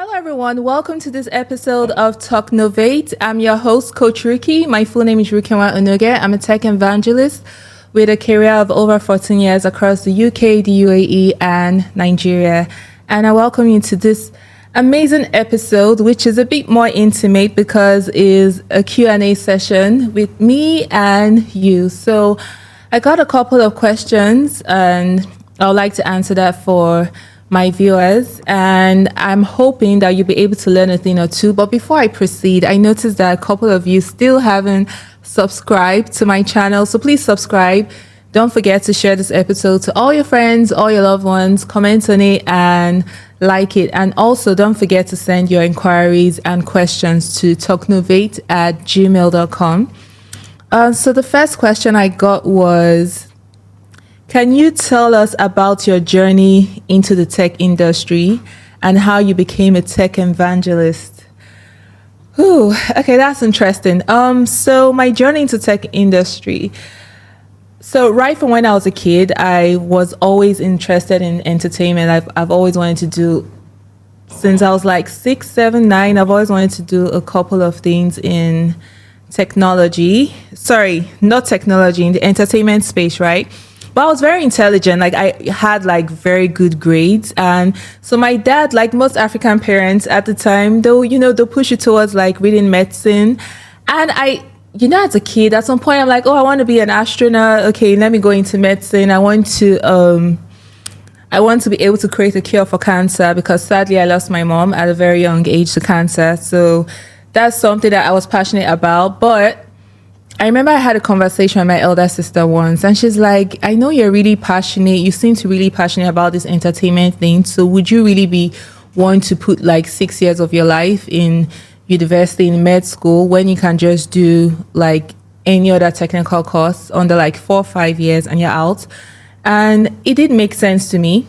Hello, everyone. Welcome to this episode of Talknovate. I'm your host, Coach Ruki. My full name is Rukiwa Onoge. I'm a tech evangelist with a career of over 14 years across the UK, the UAE, and Nigeria. And I welcome you to this amazing episode, which is a bit more intimate because it is a Q&A session with me and you. So I got a couple of questions and I would like to answer that for my viewers, and I'm hoping that you'll be able to learn a thing or two. But before I proceed, I noticed that a couple of you still haven't subscribed to my channel, so please subscribe. Don't forget to share this episode to all your friends, all your loved ones, comment on it and like it. And also don't forget to send your inquiries and questions to talknovate@gmail.com. So the first question I got was, can you tell us about your journey into the tech industry and how you became a tech evangelist? Ooh, okay, that's interesting. So my journey into tech industry. So right from when I was a kid, I was always interested in entertainment. I've always wanted to do, since I was like 6, 7, 9, I've always wanted to do a couple of things in technology. Sorry, not technology, in the entertainment space, right? But I was very intelligent. Like I had like very good grades. And so my dad, like most African parents at the time, they'll push you towards like reading medicine. And as a kid, at some point I'm like, oh, I want to be an astronaut. Okay, let me go into medicine. I want to be able to create a cure for cancer because sadly I lost my mom at a very young age to cancer. So that's something that I was passionate about. But I remember I had a conversation with my elder sister once, and she's like, I know you're really passionate. You seem to really passionate about this entertainment thing. So would you really be wanting to put like 6 years of your life in university, in med school, when you can just do like any other technical course under like 4 or 5 years and you're out? And it did make sense to me.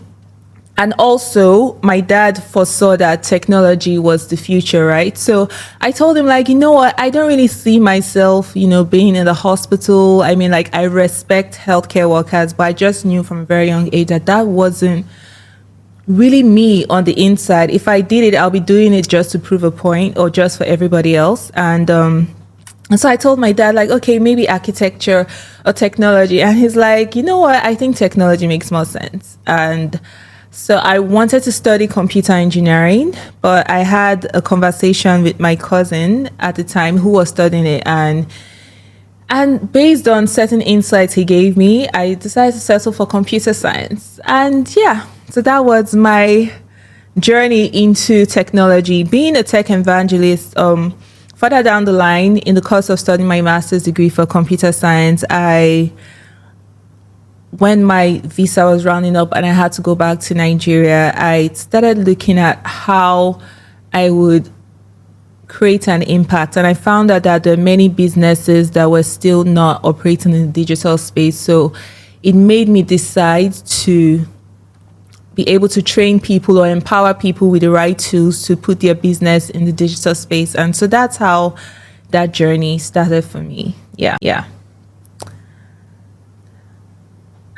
And also, my dad foresaw that technology was the future, right? So I told him, like, you know what? I don't really see myself, being in the hospital. I mean, like, I respect healthcare workers, but I just knew from a very young age that wasn't really me on the inside. If I did it, I'll be doing it just to prove a point or just for everybody else. And so I told my dad, like, okay, maybe architecture or technology. And he's like, you know what? I think technology makes more sense. And so I wanted to study computer engineering, but I had a conversation with my cousin at the time who was studying it. And based on certain insights he gave me, I decided to settle for computer science. And yeah, so that was my journey into technology. Being a tech evangelist, further down the line, in the course of studying my master's degree for computer science, when my visa was rounding up and I had to go back to Nigeria, I started looking at how I would create an impact. And I found out that there are many businesses that were still not operating in the digital space. So it made me decide to be able to train people or empower people with the right tools to put their business in the digital space. And so that's how that journey started for me. Yeah.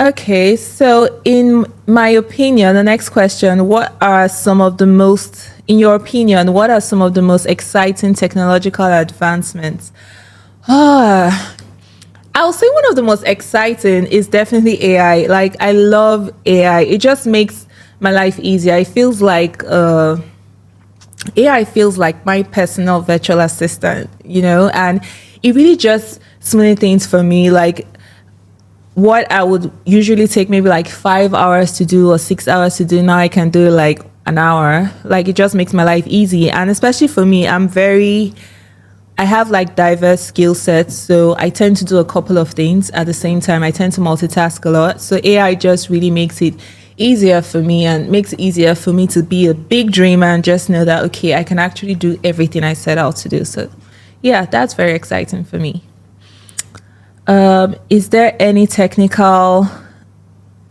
Okay, so in my opinion, the next question, in your opinion, what are some of the most exciting technological advancements? I would say one of the most exciting is definitely AI. Like, I love AI. It just makes my life easier. It feels like AI feels like my personal virtual assistant, and it really just smooths things for me. Like, what I would usually take maybe like 5 hours to do or 6 hours to do, now I can do it like an hour. Like, it just makes my life easy. And especially for me, I have like diverse skill sets. So I tend to do a couple of things at the same time. I tend to multitask a lot. So AI just really makes it easier for me and makes it easier for me to be a big dreamer and just know that, okay, I can actually do everything I set out to do. So yeah, that's very exciting for me. Is there any technical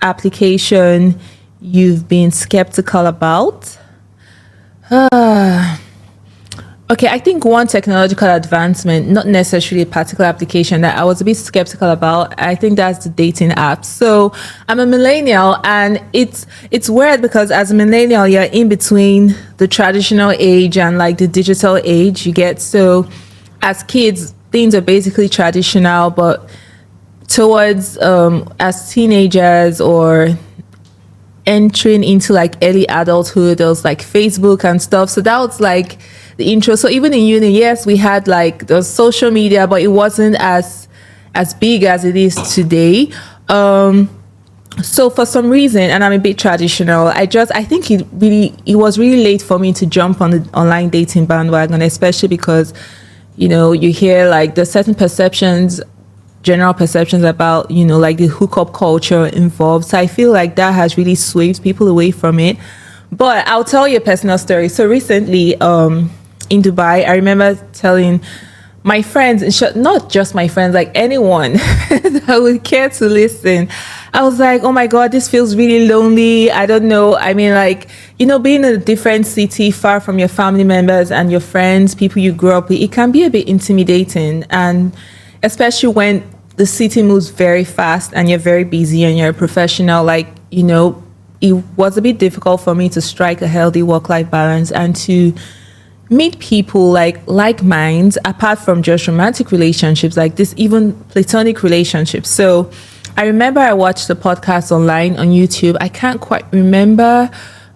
application you've been skeptical about? Okay, I think one technological advancement, not necessarily a particular application that I was a bit skeptical about, I think that's the dating app. So I'm a millennial, and it's weird because as a millennial, you're in between the traditional age and like the digital age. You get, so as kids, things are basically traditional, but towards as teenagers or entering into like early adulthood, there was like Facebook and stuff. So that was like the intro. So even in uni, yes, we had like the social media, but it wasn't as big as it is today. So for some reason, and I'm a bit traditional, I think it was really late for me to jump on the online dating bandwagon, especially because, you know, you hear like there's certain general perceptions about, you know, like the hookup culture involved. So I feel like that has really swayed people away from it. But I'll tell you a personal story. So recently, in Dubai, I remember telling my friends, not just my friends, like anyone that would care to listen. I was like, oh my God, this feels really lonely. I don't know. I mean, like, you know, being in a different city, far from your family members and your friends, people you grew up with, it can be a bit intimidating. And especially when the city moves very fast and you're very busy and you're a professional, like, you know, it was a bit difficult for me to strike a healthy work-life balance and to meet people like minds, apart from just romantic relationships, like this, even platonic relationships. So I remember I watched the podcast online on YouTube. I can't quite remember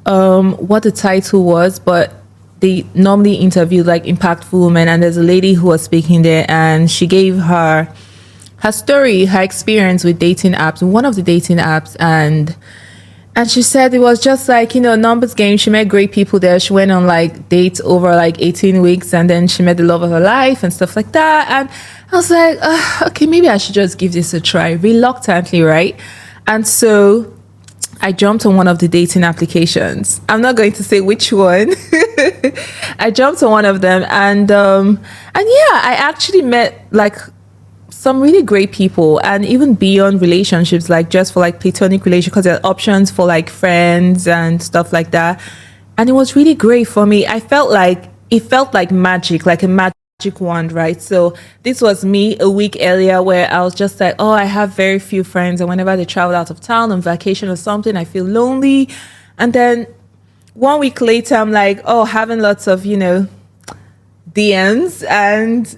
what the title was, but they normally interview like impactful women, and there's a lady who was speaking there, and she gave her story, her experience with dating apps, one of the dating apps, and she said it was just like, you know, numbers game. She met great people there. She went on like dates over like 18 weeks, and then she met the love of her life and stuff like that. And I was like, okay, maybe I should just give this a try, reluctantly, right? And so I jumped on one of the dating applications. I'm not going to say which one. I jumped on one of them, and yeah, I actually met like some really great people, and even beyond relationships, like just for like platonic relationships, because there are options for like friends and stuff like that. And it was really great for me. It felt like magic, like a magic wand, right? So this was me a week earlier, where I was just like, oh, I have very few friends, and whenever they travel out of town on vacation or something, I feel lonely. And then 1 week later, I'm like, oh, having lots of, you know, DMs. And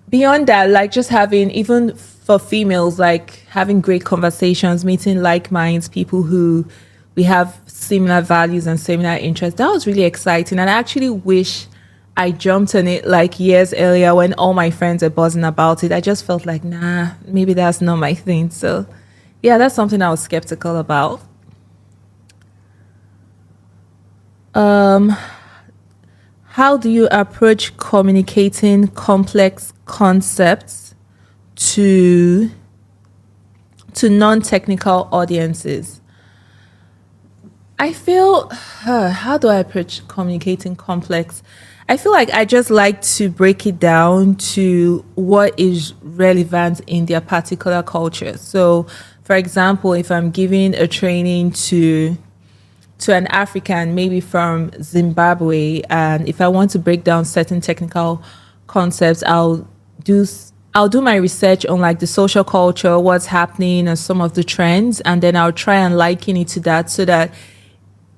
beyond that, like just having, even for females, like having great conversations, meeting like minds, people who we have similar values and similar interests. That was really exciting. And I actually wish I jumped on it like years earlier when all my friends were buzzing about it. I just felt like, nah, maybe that's not my thing. So yeah, that's something I was skeptical about. How do you approach communicating complex concepts to non-technical audiences? I feel, how do I approach communicating complex? I feel like I just like to break it down to what is relevant in their particular culture. So, for example, if I'm giving a training to an African, maybe from Zimbabwe, and if I want to break down certain technical concepts, I'll do my research on like the social culture, what's happening, and some of the trends, and then I'll try and liken it to that so that,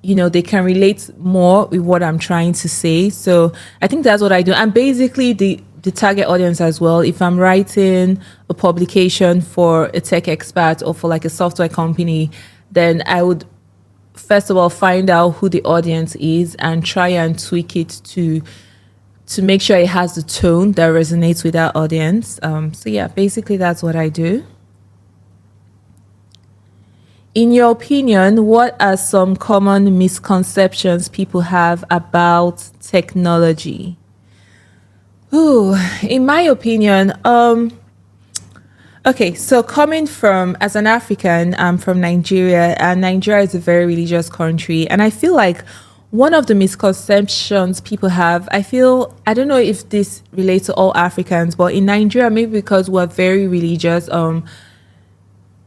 you know, they can relate more with what I'm trying to say. So I think that's what I do. And basically the target audience as well, if I'm writing a publication for a tech expert or for like a software company, then I would first of all find out who the audience is and try and tweak it to make sure it has the tone that resonates with that audience. So yeah, basically that's what I do. In your opinion, what are some common misconceptions people have about technology? Ooh, in my opinion, okay, so coming from, as an African, I'm from Nigeria, and Nigeria is a very religious country. And I feel like one of the misconceptions people have, I don't know if this relates to all Africans, but in Nigeria, maybe because we're very religious,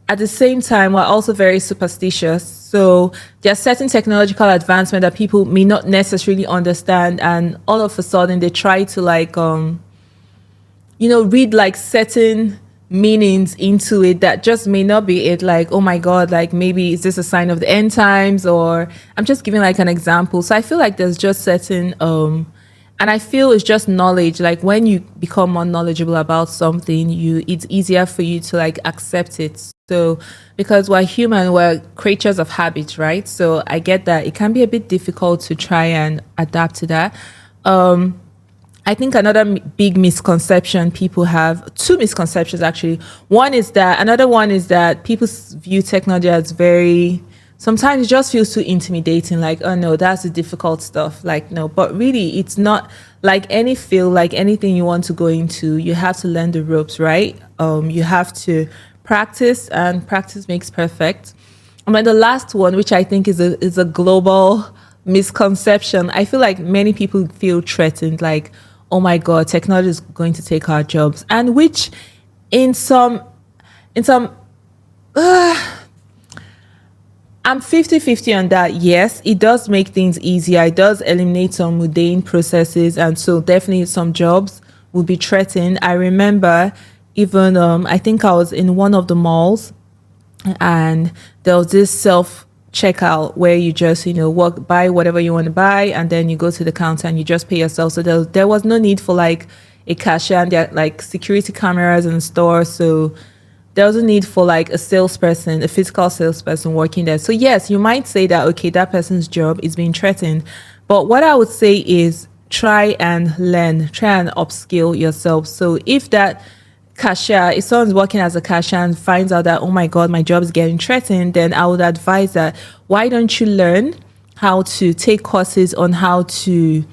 at the same time, we're also very superstitious. So there are certain technological advancement that people may not necessarily understand, and all of a sudden they try to like read like certain meanings into it that just may not be it. Like, oh my God, like maybe is this a sign of the end times? Or I'm just giving like an example. So I feel like there's just certain and I feel it's just knowledge. Like when you become more knowledgeable about something, it's easier for you to like accept it. So because we're human, we're creatures of habit, right? So I get that it can be a bit difficult to try and adapt to that. I think another big misconception people have, two misconceptions actually. Another one is that people view technology as sometimes it just feels too intimidating. Like, oh no, that's the difficult stuff. Like, no, but really it's not. Like any field, like anything you want to go into, you have to learn the ropes, right? You have to practice, and practice makes perfect. And then the last one, which I think is a global misconception, I feel like many people feel threatened, like, oh my God, technology is going to take our jobs. And which in some I'm 50-50 on that. Yes, it does make things easier. It does eliminate some mundane processes. And so definitely some jobs will be threatened. I remember even, I think I was in one of the malls and there was this self checkout where you just, buy whatever you want to buy, and then you go to the counter and you just pay yourself. So there was no need for like a cashier, and there are like security cameras in the store. So there was a need for like a physical salesperson working there. So yes, you might say that, okay, that person's job is being threatened. But what I would say is try and learn, try and upskill yourself. So if someone's working as a cashier and finds out that, oh my God, my job is getting threatened, then I would advise that, why don't you learn how to take courses on how to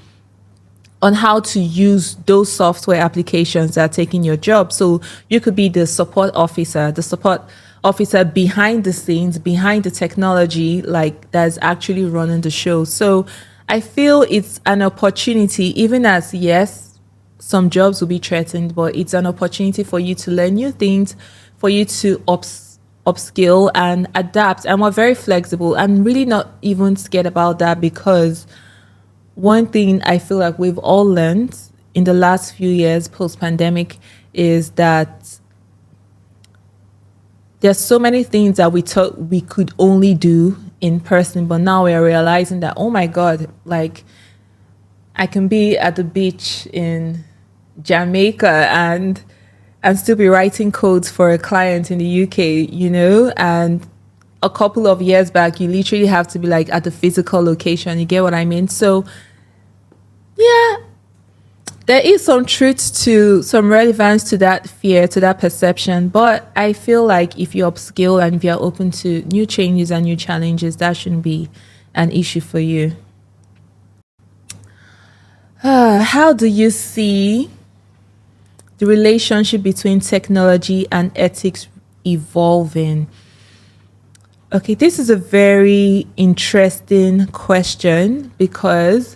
use those software applications that are taking your job. So you could be the support officer behind the scenes, behind the technology, like that's actually running the show. So I feel it's an opportunity, even as, yes, some jobs will be threatened, but it's an opportunity for you to learn new things, for you to upskill and adapt. And we're very flexible. I'm really not even scared about that, because one thing I feel like we've all learned in the last few years post-pandemic is that there's so many things that we thought we could only do in person, but now we're realizing that, oh my God, like I can be at the beach in Jamaica and still be writing codes for a client in the UK, and a couple of years back, you literally have to be like at the physical location. You get what I mean? So yeah, there is some some relevance to that fear, to that perception. But I feel like if you upskill and if you're open to new changes and new challenges, that shouldn't be an issue for you. How do you see the relationship between technology and ethics evolving? Okay, this is a very interesting question, because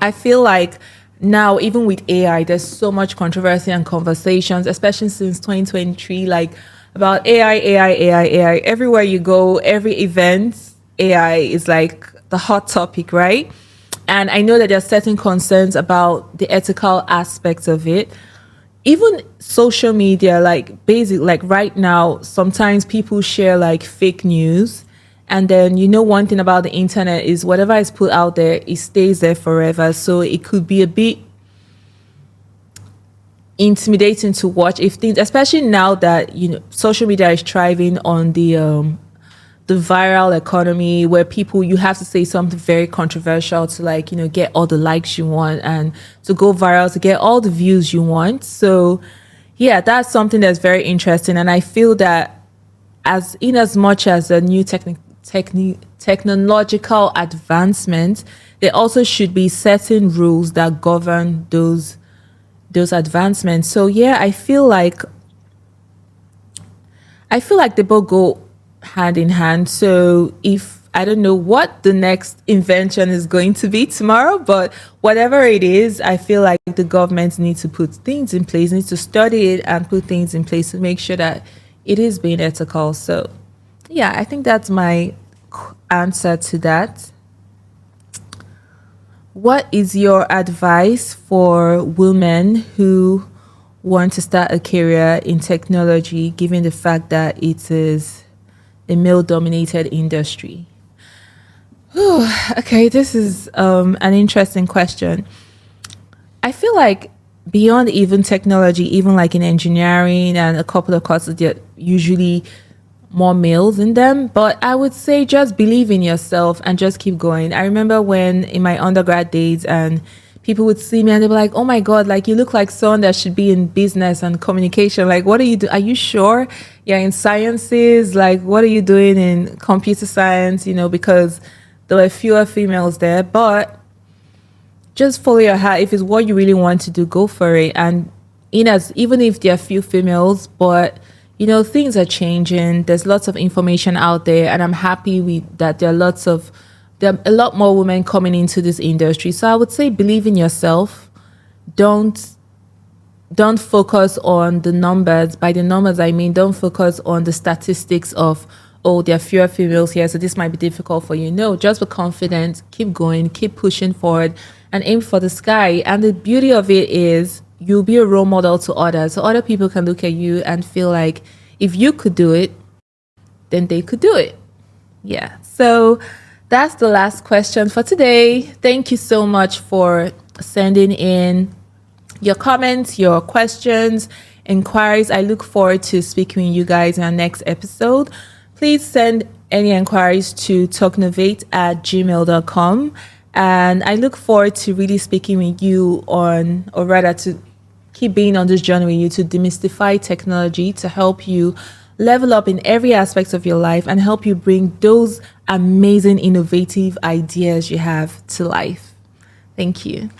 I feel like now, even with AI, there's so much controversy and conversations, especially since 2023, like about AI. Everywhere you go, every event, AI is like the hot topic, right? And I know that there are certain concerns about the ethical aspects of it. Even social media, like right now, sometimes people share like fake news. And then, one thing about the internet is whatever is put out there, it stays there forever. So it could be a bit intimidating to watch if things, especially now that, social media is thriving on the viral economy, where you have to say something very controversial to like, get all the likes you want and to go viral, to get all the views you want. So yeah, that's something that's very interesting. And I feel that as much as a new technological advancement, there also should be certain rules that govern those advancements. So yeah, I feel like they both go hand in hand. So I don't know what the next invention is going to be tomorrow, but whatever it is, I feel like the government needs to put things in place, needs to study it and put things in place to make sure that it is being ethical. So yeah, I think that's my answer to that. What is your advice for women who want to start a career in technology, given the fact that it is a male-dominated industry? Okay, this is an interesting question. I feel like beyond even technology, even like in engineering and a couple of courses, there are usually more males in them. But I would say just believe in yourself and just keep going. I remember when in my undergrad days and people would see me and they'd be like, oh my God, like you look like someone that should be in business and communication. Like, what are you doing? Are you sure you're in sciences? Like, what are you doing in computer science? Because there were fewer females there, but just follow your heart. If it's what you really want to do, go for it. And even if there are few females, but things are changing. There's lots of information out there, and I'm happy that there are a lot more women coming into this industry. So I would say believe in yourself. Don't focus on the numbers. By the numbers, I mean don't focus on the statistics of, oh, there are fewer females here, so this might be difficult for you. No, just be confident, keep going, keep pushing forward, and aim for the sky. And the beauty of it is you'll be a role model to others. So other people can look at you and feel like if you could do it, then they could do it. Yeah. So that's the last question for today. Thank you so much for sending in your comments, your questions, inquiries. I look forward to speaking with you guys in our next episode. Please send any inquiries to talknovate@gmail.com. And I look forward to really speaking with you to keep being on this journey with you to demystify technology, to help you level up in every aspect of your life and help you bring those amazing, innovative ideas you have to life. Thank you.